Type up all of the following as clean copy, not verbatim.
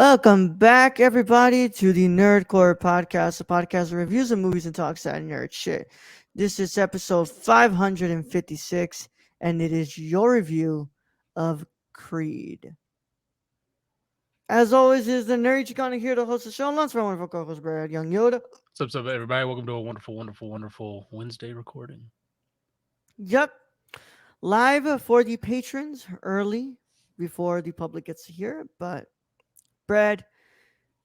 Welcome back, everybody, to the Nerdcore podcast, the podcast that reviews the movies and talks that nerd shit. This is episode 556, and it is your review of Creed. As always, is the nerd Chicana here to host the show. Lots of my wonderful co-host Brad Young Yoda. What's up, everybody? Welcome to a wonderful Wednesday recording. Yep, live for the patrons early before the public gets to hear it. But Brad,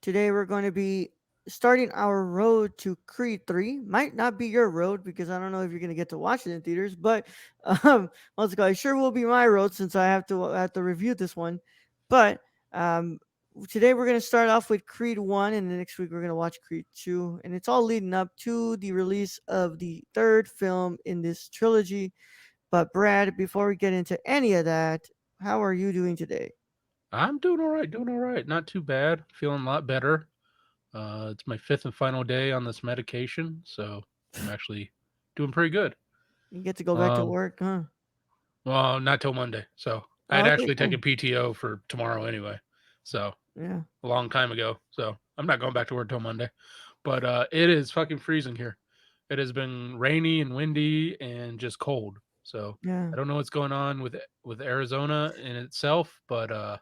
today we're going to be starting our road to Creed 3. Might not be your road because I don't know if you're going to get to watch it in theaters, but let's go. It sure will be my road since I have to review this one. But um, today we're going to start off with Creed 1, and the next week we're going to watch Creed 2, and it's all leading up to the release of the third film in this trilogy. But Brad, before we get into any of that, how are you doing today? I'm doing all right. Not too bad. Feeling a lot better. It's my fifth and final day on this medication, so I'm actually doing pretty good. You get to go back to Um, work, huh? well, not till Monday. So I'd Okay, actually cool. taken PTO for tomorrow anyway. So Yeah. a long time ago. So I'm not going back to work till Monday. But it is fucking freezing here. It has been rainy and windy and just cold. So Yeah. I don't know what's going on with Arizona in itself, but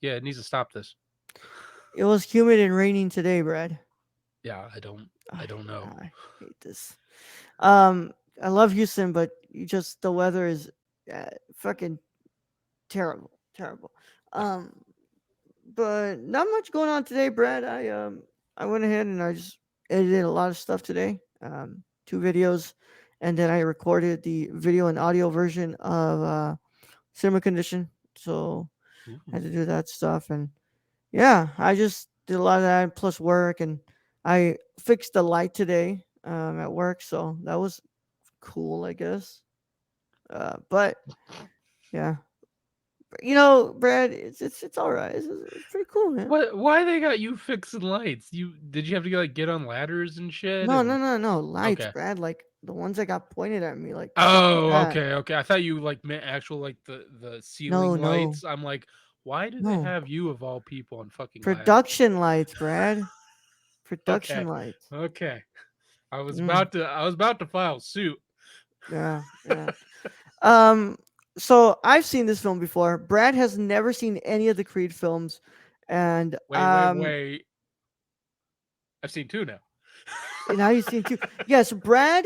yeah, it needs to stop this. It was humid and raining today, Brad. Yeah, I I, don't know. I hate this. I love Houston, but the weather is fucking terrible, terrible. Um, but not much going on today, Brad. I went ahead and I just edited a lot of stuff today. Two videos, and then I recorded the video and audio version of Cinema Condition. So I had Ooh. to do that stuff, and yeah, I just did a lot of that plus work, and I fixed the light today at work, so that was cool, I guess. But yeah, Brad, it's all right. It's pretty cool, man. What? Why they got you fixing lights? You have to get on ladders and shit? No, no, And no, no lights, okay. Brad. Like the ones that got pointed at me, like stuff like Oh, that. okay. I thought you meant actual the ceiling No, no, lights. I'm like, why do they no. have you of all people on fucking ladders? Production lights, Brad. Production Okay, lights. okay. Mm, I was about to file suit. yeah, yeah. Um, so I've seen this film before. Brad has never seen any of the Creed films, and Wait. I've seen two now. now you've seen two. Yes, Brad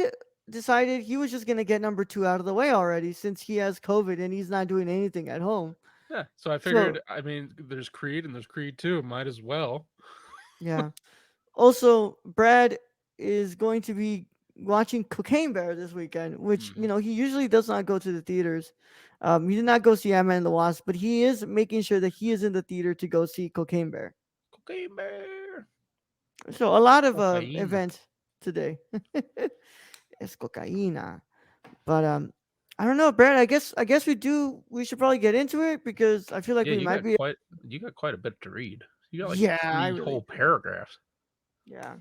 decided he was just gonna get number two out of the way already since he has COVID and he's not doing anything at home. Yeah, so I So figured. I mean, there's Creed and there's Creed Two. Might as well. yeah. Also, Brad is going to be watching Cocaine Bear this weekend, which Mhm. he usually does not go to the theaters. He did not go see Ant-Man and the Wasp, but he is making sure that he is in the theater to go see Cocaine Bear. Cocaine Bear. So a lot of Cocaine. events today. Es cocaína. But I don't know, Brad. I guess we should probably get into it because I feel like Yeah, we might be. you got quite a bit to read. You got like Yeah, I three really whole do. paragraphs. Yeah.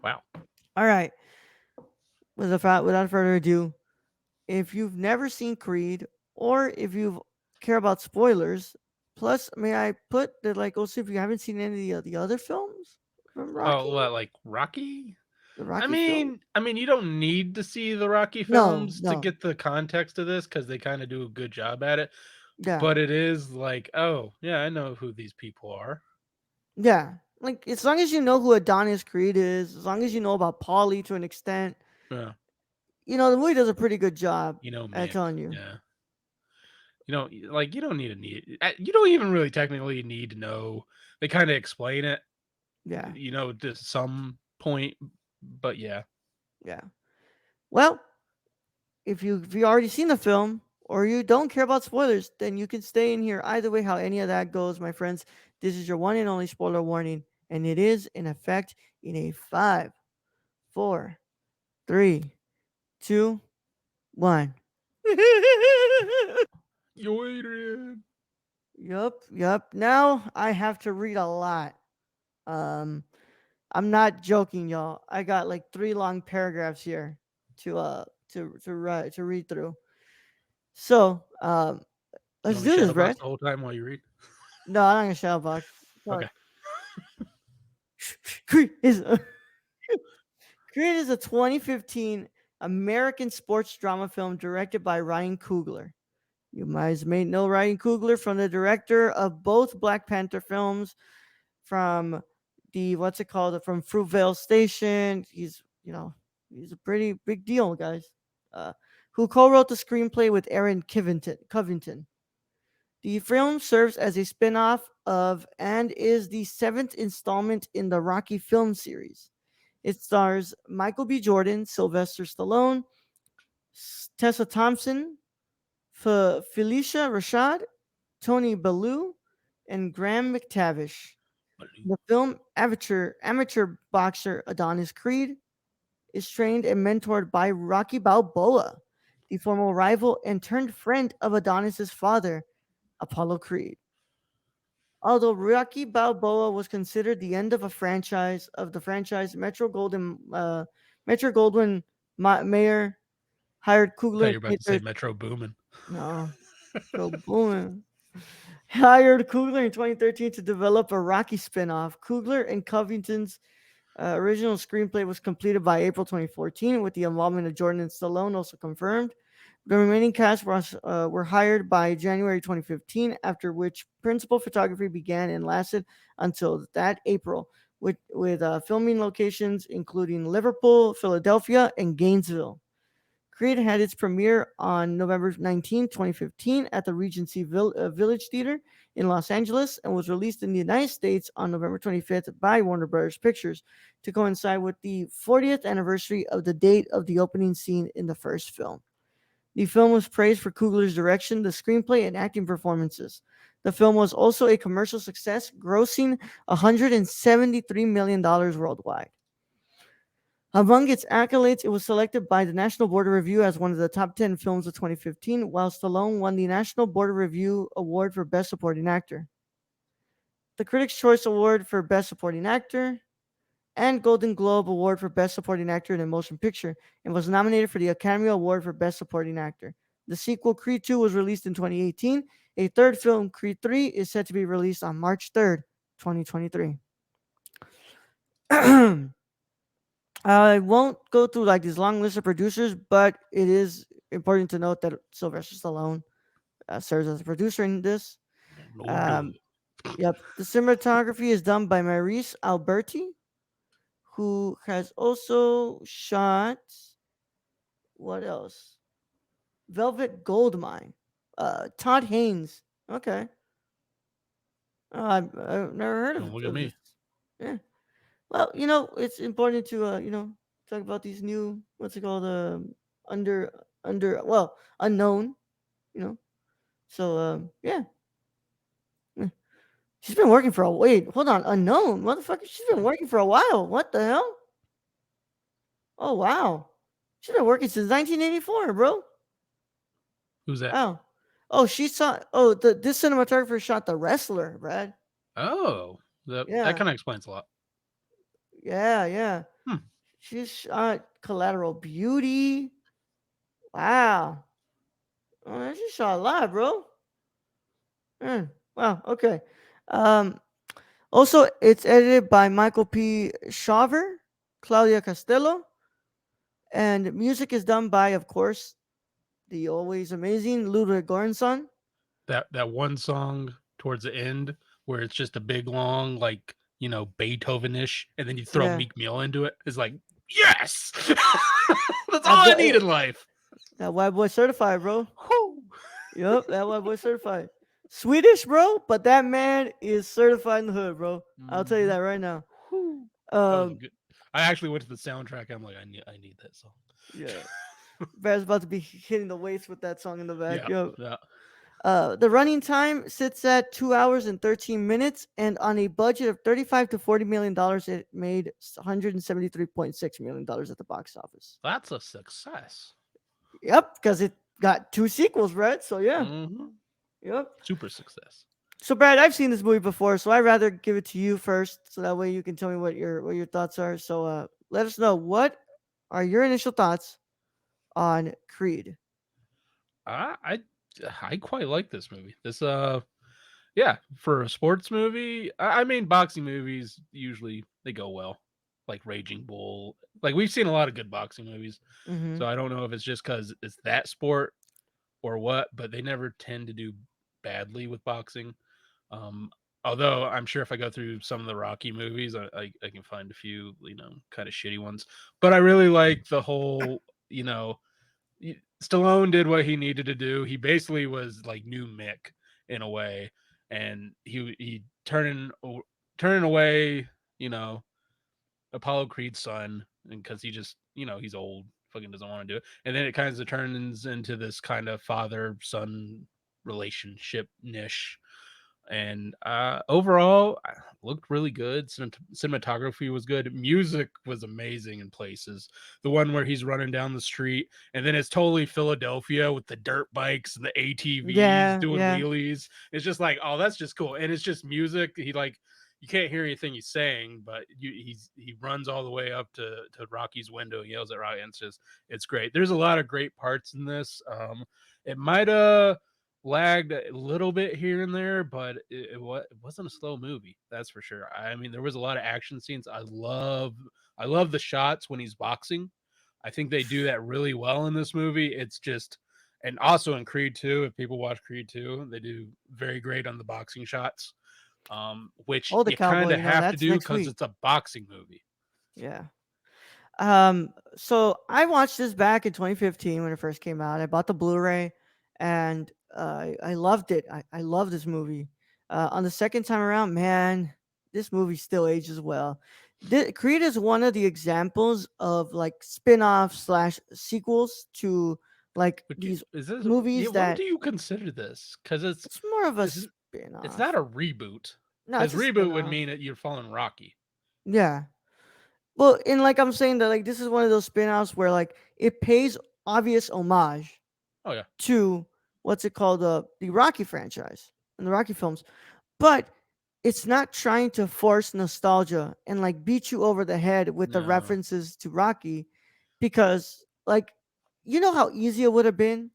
Wow. All right. Without further ado, if you've never seen Creed or if you care about spoilers, plus may I put that like also if you haven't seen any of the other films from Oh, Rocky, what, like Rocky? the Rocky film? I mean, you don't need to see the Rocky No, films to no. get the context of this because they kind of do a good job at it. Yeah. But it is like, oh, yeah, I know who these people are. Yeah. Like as long as you know who Adonis Creed is, as long as you know about Paulie to an extent, Yeah, the movie does a pretty good job you know at Mick. telling you. Yeah, you don't you don't even really technically need to know. They kind of explain it, Yeah. to some point. But yeah, Yeah. Well, if you already seen the film or you don't care about spoilers, then you can stay in here. Either way, how any of that goes, my friends, this is your one and only spoiler warning, and it is in effect in a five, four, three, two, one. yo, Adrian. Yup. Now I have to read a lot. Um, I'm not joking, y'all. I got like three long paragraphs here to read through. So You let's want me do to this, shadow box Brett. the whole time while you read? No, I'm not gonna shout box. Sorry. Okay. Creed is Creed is a 2015 American sports drama film directed by Ryan Coogler. You might may know Ryan Coogler from the director of both Black Panther films, from the what's it called, from Fruitvale Station. He's a pretty big deal, guys. Uh, who co-wrote the screenplay with Aaron Covington. The film serves as a spin-off of and is the seventh installment in the Rocky film series. It stars Michael B. Jordan, Sylvester Stallone, Tessa Thompson, Felicia Rashad, Tony Bellew, and Graham McTavish. The film amateur boxer Adonis Creed is trained and mentored by Rocky Balboa, the former rival and turned friend of Adonis's father, Apollo Creed. Although Rocky Balboa was considered the end of the franchise, Metro Goldwyn Mayer hired I Coogler thought in you were about to say 2013. Metro Boomin. No, go booming. Hired Coogler in 2013 to develop a Rocky spinoff. Coogler and Covington's original screenplay was completed by April 2014, with the involvement of Jordan and Stallone also confirmed. The remaining cast were hired by January 2015, after which principal photography began and lasted until that April, with filming locations including Liverpool, Philadelphia, and Gainesville. Creed had its premiere on November 19, 2015, at the Regency Village Theater in Los Angeles, and was released in the United States on November 25th by Warner Bros. Pictures to coincide with the 40th anniversary of the date of the opening scene in the first film. The film was praised for Coogler's direction, the screenplay, and acting performances. The film was also a commercial success, grossing $173 million worldwide. Among its accolades, it was selected by the National Board of Review as one of the top 10 films of 2015, while Stallone won the National Board of Review Award for Best Supporting Actor, the Critics' Choice Award for Best Supporting Actor, and Golden Globe Award for Best Supporting Actor in a Motion Picture, and was nominated for the Academy Award for Best Supporting Actor. The sequel, Creed 2, was released in 2018. A third film, Creed 3, is set to be released on March 3rd, 2023. I won't go through like this long list of producers, but it is important to note that Sylvester Stallone serves as a producer in this. No Um, duh. yep. The cinematography is done by Maurice Alberti, who has also shot what else? Velvet Goldmine. Todd Haynes. Okay. I've never heard Don't look at of this. me. Yeah. Well, it's important to talk about these new, what's it called, unknown, you know. So yeah. Mm. She's been working for a wait, hold on, unknown. Motherfucker, she's been working for a while. What the hell? Oh wow. She's been working since 1984, bro. Who's that? Wow. Oh, she saw this cinematographer shot The Wrestler, Brad. Oh, that Yeah. kind of explains a lot. Yeah, yeah. Hmm. She's shot Collateral Beauty. Wow. Oh, she shot a lot, bro. Wow. Okay. Um. Also, it's edited by Michael P. Shaver, Claudia Castello, and music is done by, of course, the always amazing Ludwig Göransson. That one song towards the end where it's just a big long like Beethoven-ish, and then you throw Yeah. Meek Mill into it. It's like yes, that's That all I boy, need in life. that white boy certified, bro. Whew. Yup, that white boy certified. Swedish, bro, but that man is certified in the hood, bro. I'll tell you Mhm. that right now. Whew. That was a Um, good. I actually went to the soundtrack. I'm like, I need that song. yeah. Brad's about to be hitting the waist with that song in the back. Yeah, Yo, yeah. the running time sits at 2 hours and 13 minutes, and on a budget of $35 to $40 million, it made $173.6 million at the box office. That's a success. Yep, because it got two sequels, right? So yeah, Hmm. yep. Super success. So Brad, I've seen this movie before, so I'd rather give it to you first, so that way you can tell me what your thoughts are. So let us know, what are your initial thoughts on Creed. I I I quite like this movie. This Yeah, for a sports movie, I mean, boxing movies usually they go well, like Raging Bull. Like we've seen a lot of good boxing movies, Mm-hmm. so I don't know if it's just because it's that sport or what, but they never tend to do badly with boxing. Um, Although I'm sure if I go through some of the Rocky movies, I can find a few, kind of shitty ones. But I really like the whole, you know, Stallone did what he needed to do. He basically was like new Mick in a way, and he turning away, you know, Apollo Creed's son, and because he just he's old, fucking doesn't want to do it, and then it kind of turns into this kind of father son relationship niche, and overall looked really good. Cinematography was good, music was amazing in places. The one where he's running down the street and then it's totally Philadelphia with the dirt bikes and the ATVs Yeah, doing yeah, wheelies. It's just like, oh, that's just cool, and it's just music. He like you can't hear anything he's saying, but he runs all the way up to Rocky's window and yells at Rocky, and it's great. There's a lot of great parts in this. It might have lagged a little bit here and there, but it wasn't a slow movie. That's for sure. I mean, there was a lot of action scenes. I love the shots when he's boxing. I think they do that really well in this movie. It's just, and also in Creed 2, if people watch Creed 2, they do very great on the boxing shots, which oh, the you kind cowboy, of have to that's do next because week. it's a boxing movie. Yeah. So I watched this back in 2015 when it first came out. I bought the Blu-ray, and I loved it. I love this movie. On the second time around, man, this movie still ages well. Creed is one of the examples of like spin-off slash sequels to like these Is this? Yeah, movies what that do you consider this? Because it's more of a it's it's not spin-off. a reboot. No, Because it's a reboot would spin-off. mean that you're following Rocky. Yeah. Well, and like I'm saying that like this is one of those spin-offs where like it pays obvious homage Oh yeah, to what's it called, the Rocky franchise and the Rocky films, but it's not trying to force nostalgia and like beat you over the head with the no, references to Rocky, because like you know how easy it would have been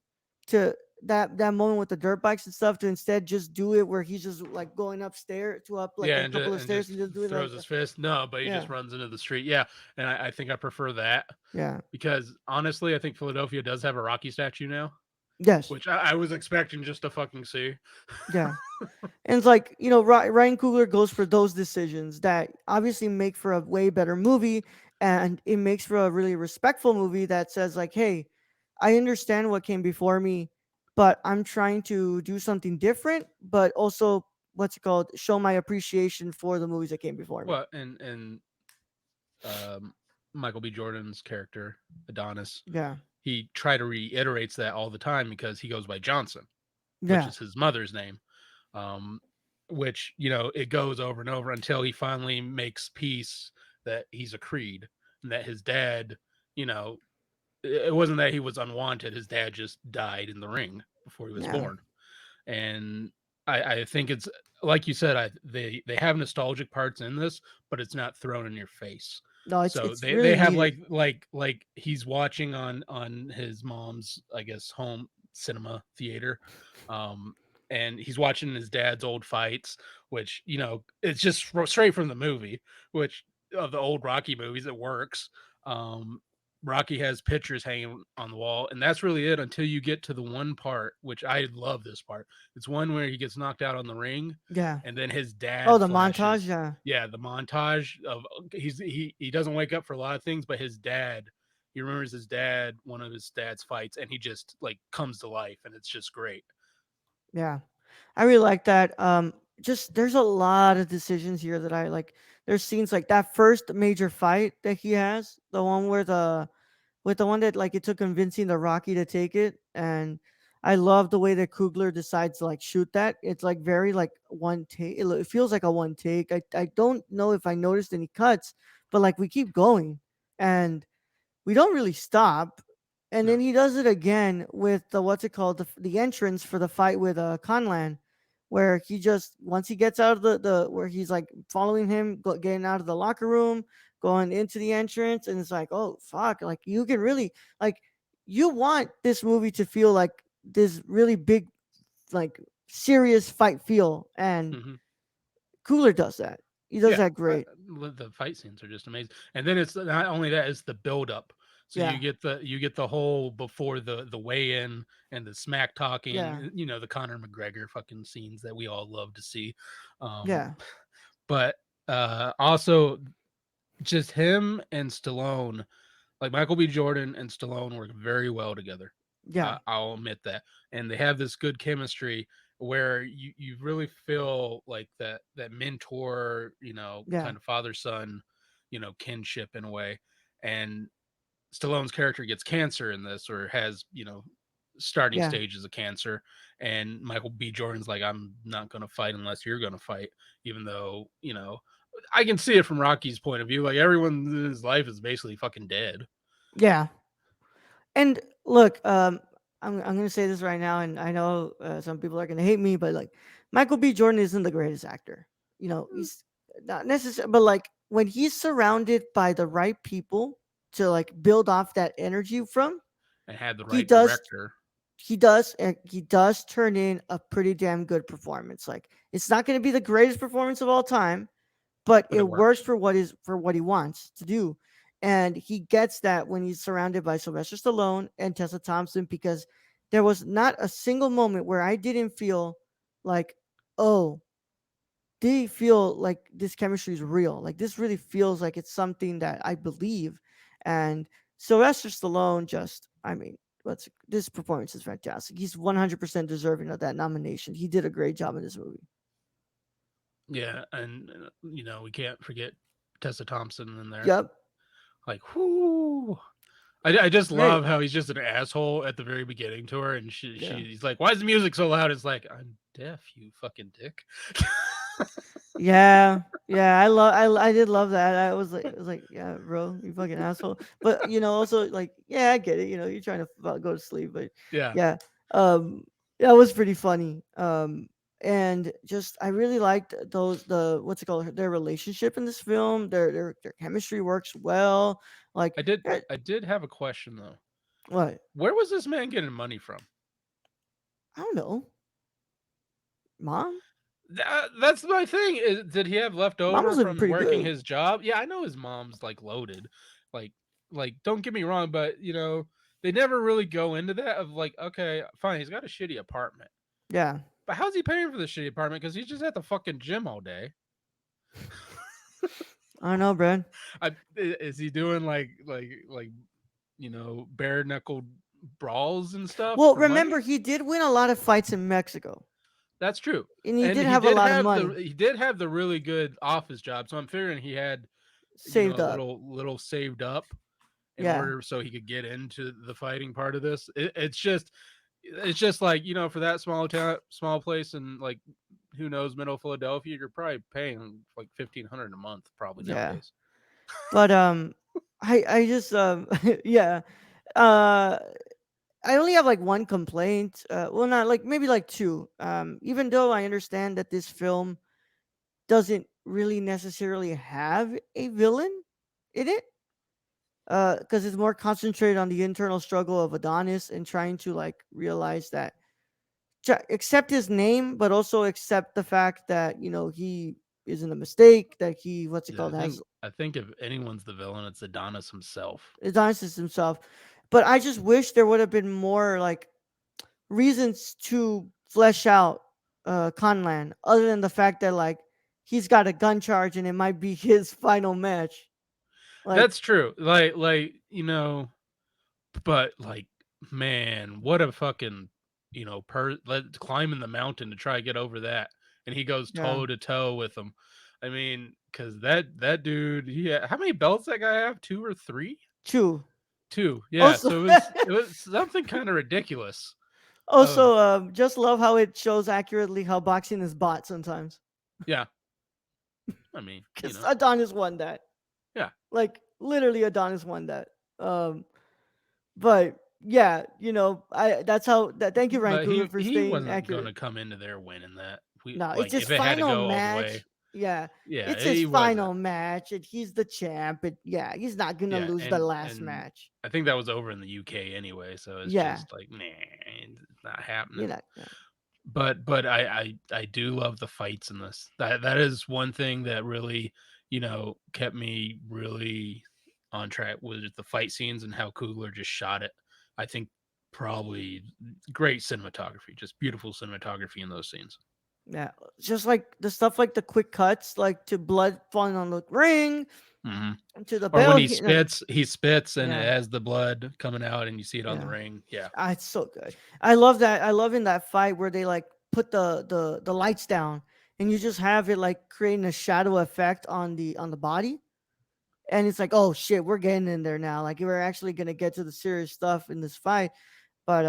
to that moment with the dirt bikes and stuff to instead just do it where he's just like going upstairs to up like yeah, a couple of and stairs just and just do it throws like his fist. No, but he yeah, just runs into the street. Yeah, and I think I prefer that yeah, because honestly, I think Philadelphia does have a Rocky statue now, yes, which I was expecting just to fucking see. yeah. And it's like, Ryan Coogler goes for those decisions that obviously make for a way better movie. And it makes for a really respectful movie that says, like, hey, I understand what came before me, but I'm trying to do something different, but also, what's it called? Show my appreciation for the movies that came before me. Well, and um, Michael B. Jordan's character Adonis, Yeah. he try to reiterates that all the time because he goes by Johnson, which Yeah. is his mother's name. Um, which it goes over and over until he finally makes peace that he's a Creed and that his dad, you know, it wasn't that he was unwanted. His dad just died in the ring before he was Yeah. born, and I think it's like you said. They have nostalgic parts in this, but it's not thrown in your face. No, So it's they really have needed. like he's watching on his mom's, I guess, home cinema theater, um, and he's watching his dad's old fights, which it's just straight from the movie, which of the old Rocky movies. It works. Um, Rocky has pictures hanging on the wall, and that's really it until you get to the one part, which I love this part. It's one where he gets knocked out on the ring, Yeah. and then his Oh, dad the montage. flashes. Yeah. Yeah, the montage of he doesn't wake up for a lot of things, but his dad, he remembers his dad, one of his dad's fights, and he just like comes to life, and it's just great. Yeah. I really like that. Just there's a lot of decisions here that I like. There's scenes like that first major fight that he has, the one where with the one that like it took convincing the Rocky to take it, and I love the way that Kugler decides to like shoot that. It's like very like one take. It feels like a one take. I don't know if I noticed any cuts, but like we keep going, and we don't really stop. And then No, he does it again with the what's it called, the entrance for the fight with Conlan, where he just once he gets out of the where he's like following him, getting out of the locker room, going into the entrance, and it's like, oh fuck, like you can really like you want this movie to feel like this really big like serious fight feel, and Hmm. Cooler does that. He does Yeah, that great. the fight scenes are just amazing, and then it's not only that; it's the build up. So Yeah, you get the whole before the weigh in and the smack yeah, talking. You know, the Conor McGregor fucking scenes that we all love to see. Um, yeah, but also just him and Stallone, like Michael B. Jordan and Stallone work very well together. yeah, I'll admit that, and they have this good chemistry where you really feel like that mentor, you know, yeah, kind of father son, you know, kinship in a way. And Stallone's character gets cancer in this, or has, you know, starting yeah, stages of cancer, and Michael B. Jordan's like, I'm not going to fight unless you're going to fight, even though, you know, I can see it from Rocky's point of view. Like everyone in his life is basically fucking dead. yeah. And look, I'm gonna say this right now, and I know some people are gonna hate me, but like Michael B. Jordan isn't the greatest actor. You know, he's not necessarily, but like when he's surrounded by the right people to like build off that energy from, And had the he right does director he does turn in a pretty damn good performance. Like it's not going to be the greatest performance of all time, but but it it works works. for what he wants to do. And he gets that when he's surrounded by Sylvester Stallone and Tessa Thompson, because there was not a single moment where I didn't feel like, oh, they feel like this chemistry is real. Like this really feels like it's something that I believe. And Sylvester Stallone just, I mean, what's this performance is fantastic. He's 100% deserving of that nomination. He did a great job in this movie. Yeah, and you know, we can't forget Tessa Thompson in there. Yep. Like, whoo! I just Great. love how he's just an asshole at the very beginning to her, and Yeah. she's like, "Why is the music so loud?" It's like, I'm deaf, you fucking dick. Yeah, yeah, I did love that. I was like, yeah, bro, you fucking asshole. But also like, yeah, I get it. You're trying to go to sleep, but Yeah, yeah, that was pretty funny. And just I really liked the what's it called, their relationship in this film. Their chemistry works well. Like, eh, I did have a question though. what? Where was this man getting money from? I don't know, mom. That's my thing. Did he have left Mom over was looking from pretty working good. his job? Yeah, I know his mom's like loaded. Like don't get me wrong, but you know, they never really go into that of like, okay, fine, he's got a shitty apartment. Yeah, But how's he paying for the shitty apartment? Because he's just at the fucking gym all day. I don't know, Brad. Is he doing you know, bare knuckled brawls and stuff Well, for money? remember he did win a lot of fights in Mexico, That's true. and he And did have a lot of money he did have the really good office job. So I'm figuring he had, you know, saved up. little saved up in Yeah, order so he could get into the fighting part of this. It's just like, you know, for that small town, small place, and like, who knows, middle Philadelphia, you're probably paying like 1,500 a month probably yeah. nowadays. But I just yeah. Uh, I only have like one complaint. Well, not like, maybe like two. Even though I understand that this film doesn't really necessarily have a villain in it, because it's more concentrated on the internal struggle of Adonis and trying to like realize that, accept his name, but also accept the fact that he isn't a mistake. That he, what's it Yeah, called, has I think if anyone's the villain, it's Adonis himself. Adonis is himself. But I just wish there would have been more like reasons to flesh out Conlan, other than the fact that like he's got a gun charge and it might be his final match. Like, That's true. You know, but like, man, what a fucking, you know, climbing the mountain to try to get over that, and he goes yeah, toe to toe with him. I mean, because that dude, how many belts that guy have? Two or three? true. Two. Yeah. Also, So it was something kind of ridiculous. Of just love how it shows accurately how boxing is bought sometimes. yeah. I mean, you Because know, Adonis won that. yeah. Like literally, Adonis won that. But yeah, I that's how that. Thank you, Ryan But Coogler, for he staying wasn't accurate. gonna come into there winning that. We No, it's like his if it had to final go all the way. match. Yeah, Yeah, it's his he wasn't. final match, and he's the champ. And yeah, he's not gonna Yeah, lose the last and match. I think that was over in the UK anyway, so it's Yeah, just like, nah, it's not happening. you're not. Yeah. but I do love the fights in this. That is one thing that really, kept me really on track was the fight scenes and how Coogler just shot it. I think probably great cinematography, just beautiful cinematography in those scenes. Yeah, just like the stuff like the quick cuts, like to blood falling on the ring, Hmm. to the Or when bell. Like, he spits and it yeah, has the blood coming out and you see it on the yeah. ring. Yeah. It's so good. I love that. I love in that fight where they like put the lights down and you just have it like creating a shadow effect on the body, and it's like, oh shit, we're getting in there now. Like we're actually gonna get to the serious stuff in this fight. But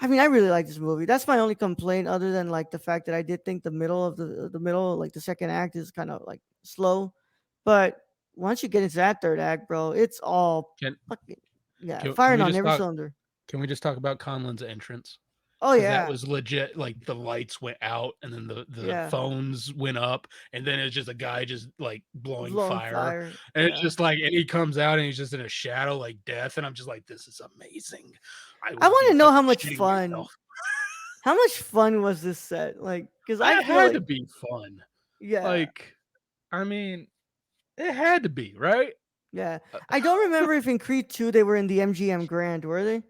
I mean, I really like this movie. That's my only complaint, other than like the fact that I did think the middle of the middle, like the second act, is kind of like slow. But once you get into that third act, bro, it's all Can fucking, yeah, can firing we on just every talk cylinder. Can we just talk about Conlon's entrance? Oh Because that yeah, was legit. Like the lights went out, and then the yeah, phones went up, and then it's just a guy just like blowing blowing fire, fire. and it's Yeah, just like, and he comes out, and he's just in a shadow like death, and I'm just like, this is amazing. I I would want be to know fucking shitting how much fun was this set? Like, because I myself. It feel had like, to be fun. yeah, Like, I mean, it had to be right. yeah. Uh, I don't remember if in Creed 2 they were in the MGM Grand, were they?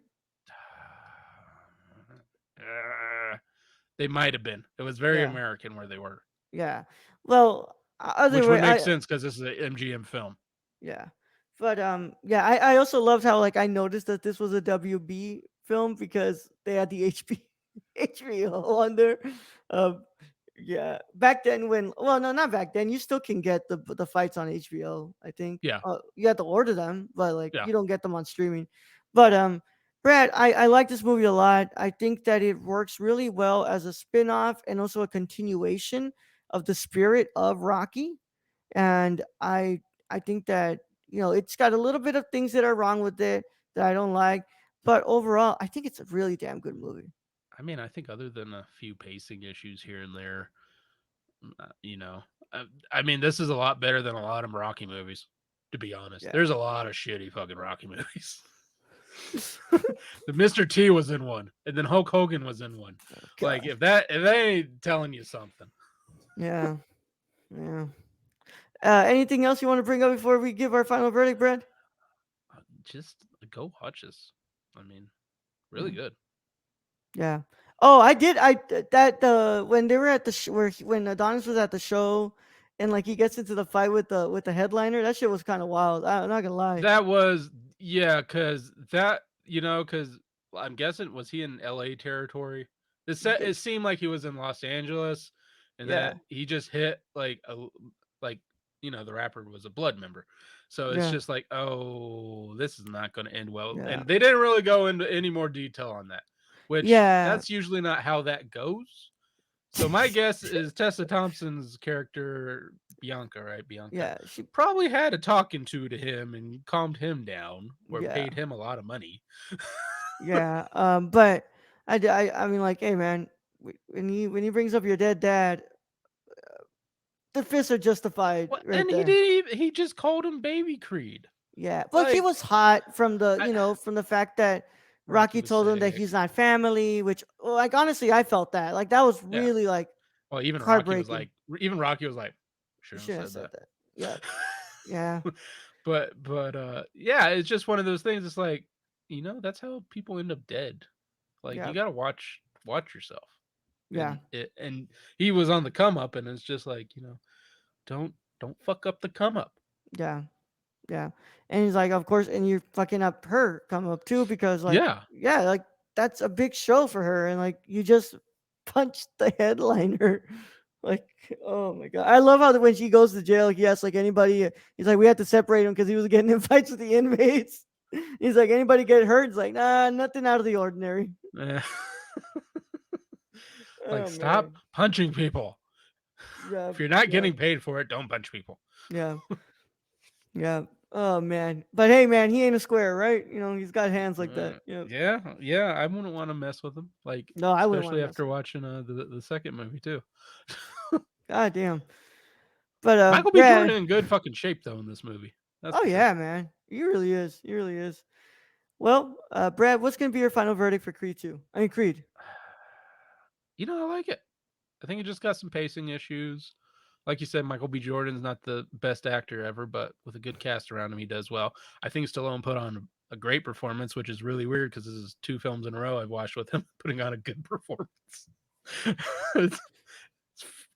they might have been. It was very Yeah. American where they were, Yeah. Well, other which would way, make I sense because this is an MGM film. yeah, but yeah, I also loved how like I noticed that this was a WB film because they had the HBO on there. Um, yeah, back then when well no not back then, you still can get the fights on HBO. I think Yeah, you have to order them, but like yeah. you don't get them on streaming. But Brad, I like this movie a lot. I think that it works really well as a spin-off and also a continuation of the spirit of Rocky. And I think that it's got a little bit of things that are wrong with it that I don't like, but overall I think it's a really damn good movie. I mean, I think other than a few pacing issues here and there, you know, I mean, this is a lot better than a lot of Rocky movies. To be honest, Yeah. there's a lot of shitty fucking Rocky movies. The Mr. T was in one, and then Hulk Hogan was in one. Oh Like god. if they ain't telling you something, Yeah. Yeah. Anything else you want to bring up before we give our final verdict, Brad? just go watch this. I mean, really Hmm. good. Yeah. Oh, I did. That the when they were at the when Adonis was at the show, and like he gets into the fight with the headliner. That shit was kind of wild. I'm not gonna lie. That was yeah, because that because I'm guessing was he in L.A. territory? It seemed like he was in Los Angeles, and then Yeah. he just hit like the rapper was a blood member, so it's Yeah. just like, oh, this is not going to end well, Yeah. and they didn't really go into any more detail on that, which Yeah. that's usually not how that goes. So my guess is Tessa Thompson's character Bianca, right? Bianca Yeah. She. probably had a talking to him and calmed him down or Yeah. paid him a lot of money. Yeah. But I mean, like, hey, man, when he brings up your dead dad, the fists are justified What? right And he there. didn't even, he just called him Baby Creed. Yeah. Well, he Like was hot from the I, from the fact that Rocky Rocky was told him that sick. he's not family, which, well, like, honestly, I felt that. Like, that was Yeah. really like Well, heartbreaking. even Rocky was like, You shouldn't shouldn't have have said said that. that. Yeah. Yeah. But yeah, it's just one of those things. It's like, that's how people end up dead. Like Yeah. you gotta watch yourself. Yeah. And he was on the come up, and it's just like, don't don't fuck up the come up. Yeah. Yeah. And he's like, of course, and you're fucking up her come up too, because like, Yeah. yeah, like that's a big show for her. And like you just punched the headliner. Like, oh my god. I love how when she goes to jail, he asks like anybody, he's like, we had to separate him because he was getting in fights with the inmates. He's like, anybody get hurt? He's like, nah, nothing out of the ordinary. Eh. Like Oh stop man. punching people. Yeah, If you're not yeah, getting paid for it, don't punch people. yeah, yeah. Oh man. But hey man, he ain't a square, right? He's got hands like that. Yeah. Yeah, yeah, I wouldn't want to mess with him. Like No, I wouldn't want to especially mess after with him. watching the second movie too. God damn. But Michael B. Brad, Jordan in good fucking shape though in this movie. That's oh for sure. yeah, man, he really is. He really is. Well, Brad, what's gonna be your final verdict for Creed 2? I mean Creed. I like it. I think it just got some pacing issues. Like you said, Michael B. Jordan's not the best actor ever, but with a good cast around him, he does well. I think Stallone put on a great performance, which is really weird because this is two films in a row I've watched with him putting on a good performance. it's,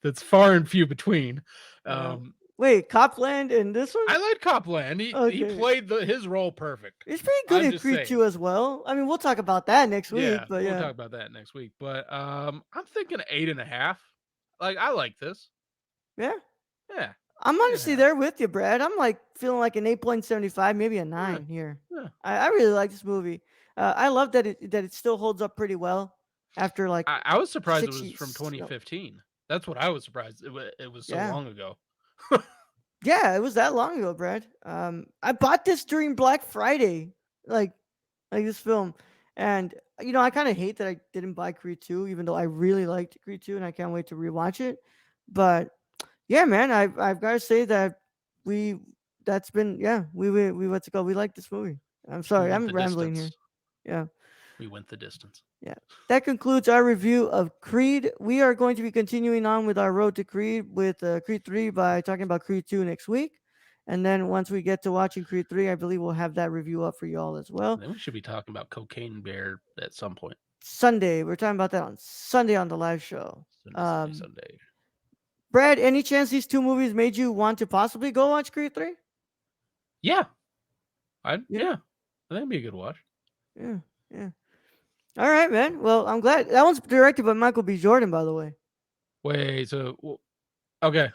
that's far and few between. Yeah. Um, Wait, Copland in this one? I like Copland. He Okay. played his role perfect. He's pretty good I'm in just Creed saying. 2 as well. I mean, we'll talk about that next week, Yeah, but we'll yeah. talk about that next week. But I'm thinking 8.5. Like I like this. Yeah. Yeah, I'm eight and a honestly half. there with you, Brad. I'm like feeling like an 8.75, maybe a Yeah, 9 here. yeah. I really like this movie. I love that it still holds up pretty well after like I was surprised it six was from years. No, 2015. That's what I was surprised. It was so yeah, long ago. yeah, it was that long ago, Brad. I bought this during Black Friday, like like this film, and I kind of hate that I didn't buy Creed 2, even though I really liked Creed 2, and I can't wait to rewatch it. But yeah, man, I've got to say that we that's been yeah we what's it called? We like this movie. I'm We sorry, went I'm the rambling here. distance. Yeah. We went the distance. Yeah. That concludes our review of Creed. We are going to be continuing on with our road to Creed with Creed 3 by talking about Creed 2 next week. And then once we get to watching Creed 3, I believe we'll have that review up for you all as well. And then we should be talking about Cocaine Bear at some point. Sunday, we're talking about that on Sunday on the live show. Sunday, Sunday, Sunday. Brad, any chance these two movies made you want to possibly go watch Creed 3? Yeah, Yeah. yeah. I think it'd be a good watch. Yeah. Yeah. All right, man. Well, I'm glad. That one's directed by Michael B. Jordan, by the way. Wait, okay.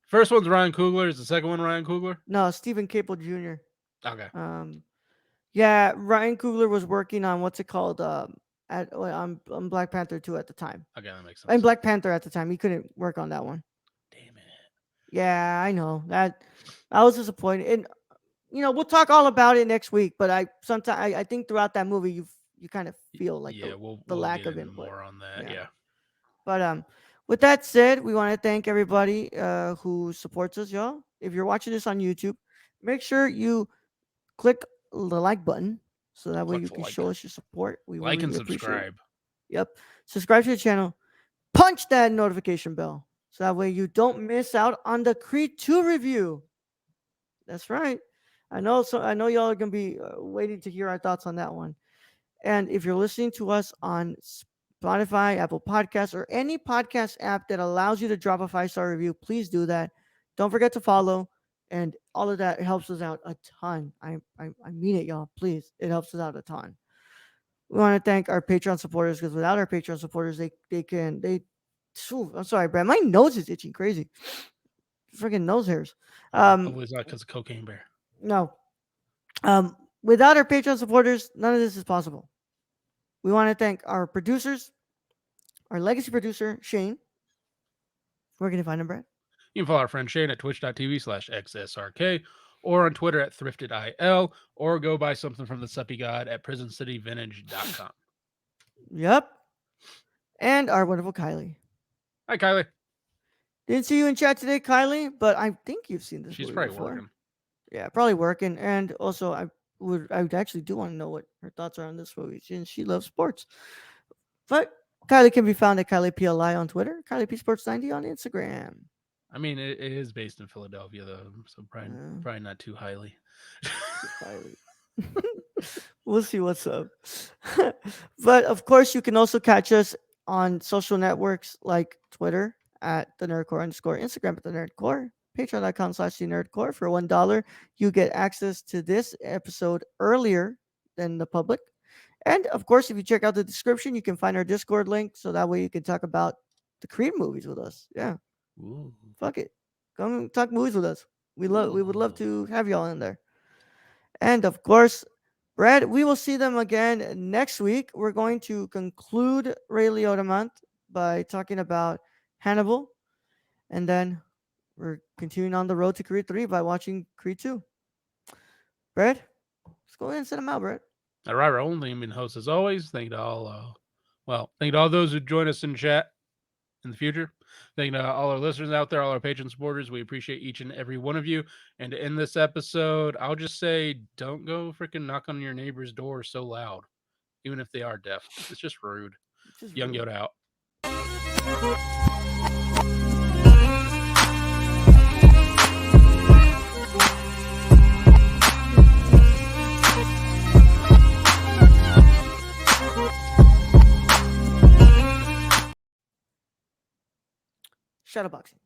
First one's Ryan Coogler. Is the second one Ryan Coogler? No, Stephen Caple Jr. Okay, Um, Yeah, Ryan Coogler was working on what's it called? On Black Panther 2 at the time. okay, that makes And sense. Black Panther at the time. He couldn't work on that one. Damn it. Yeah, I know. That I was disappointed. And we'll talk all about it next week, but I think throughout that movie you kind of feel like Yeah, the we'll lack get of into input. more on that. Yeah. Yeah, But with that said, we want to thank everybody who supports us, y'all. If you're watching this on YouTube, make sure you click the like button so that way click you the can show us your support. We would like and really appreciate it. subscribe. Yep. Subscribe to the channel. Punch that notification bell so that way you don't miss out on the Creed 2 review. That's right. I know y'all are going to be waiting to hear our thoughts on that one. And if you're listening to us on Spotify, Apple Podcasts, or any podcast app that allows you to drop a 5-star review, please do that. Don't forget to follow. And all of that helps us out a ton. I mean it, y'all. Please. It helps us out a ton. We want to thank our Patreon supporters because without our Patreon supporters, I'm sorry, Brad. My nose is itching crazy. Freaking nose hairs. Um, Hopefully, it's not because of Cocaine Bear. no. Without our Patreon supporters, none of this is possible. We want to thank our producers, our legacy producer, Shane. Where can you find him, Brad? You can follow our friend Shane at twitch.tv/XSRK or on Twitter at thriftedil or go buy something from the Suppy God at prisoncityvintage.com. Yep. And our wonderful Kylie. Hi, Kylie. Didn't see you in chat today, Kylie, but I think you've seen this She's movie probably before. working. Yeah, probably working. And also, I would actually do want to know what her thoughts are on this movie. She loves sports. But Kylie can be found at Kylie PLI on Twitter, Kylie P Sports 90 on Instagram. I mean, it is based in Philadelphia, though, so Uh, probably not too highly. Kylie. We'll see what's up. But of course, you can also catch us on social networks like Twitter at the Nerdcore underscore, Instagram at the Nerdcore, Patreon.com/the Nerdcore. For $1, you get access to this episode earlier than the public. And of course, if you check out the description, you can find our Discord link so that way you can talk about the Creed movies with us. Yeah, Ooh. fuck it. Come talk movies with us. We would love Ooh. to have y'all in there. And of course, Brad, we will see them again next week. We're going to conclude Ray Liotta month by talking about Hannibal. And then we're continuing on the road to Creed 3 by watching Creed 2. Brad, let's go ahead and send them out, Brad. All right, Raul, the been host as always. Thank you to all, thank you to all those who join us in chat in the future. Thank you to all our listeners out there, all our patron supporters. We appreciate each and every one of you. And to end this episode, I'll just say don't go freaking knock on your neighbor's door so loud, even if they are deaf. It's just rude. Just Young rude. Yoda out. Shadowboxing.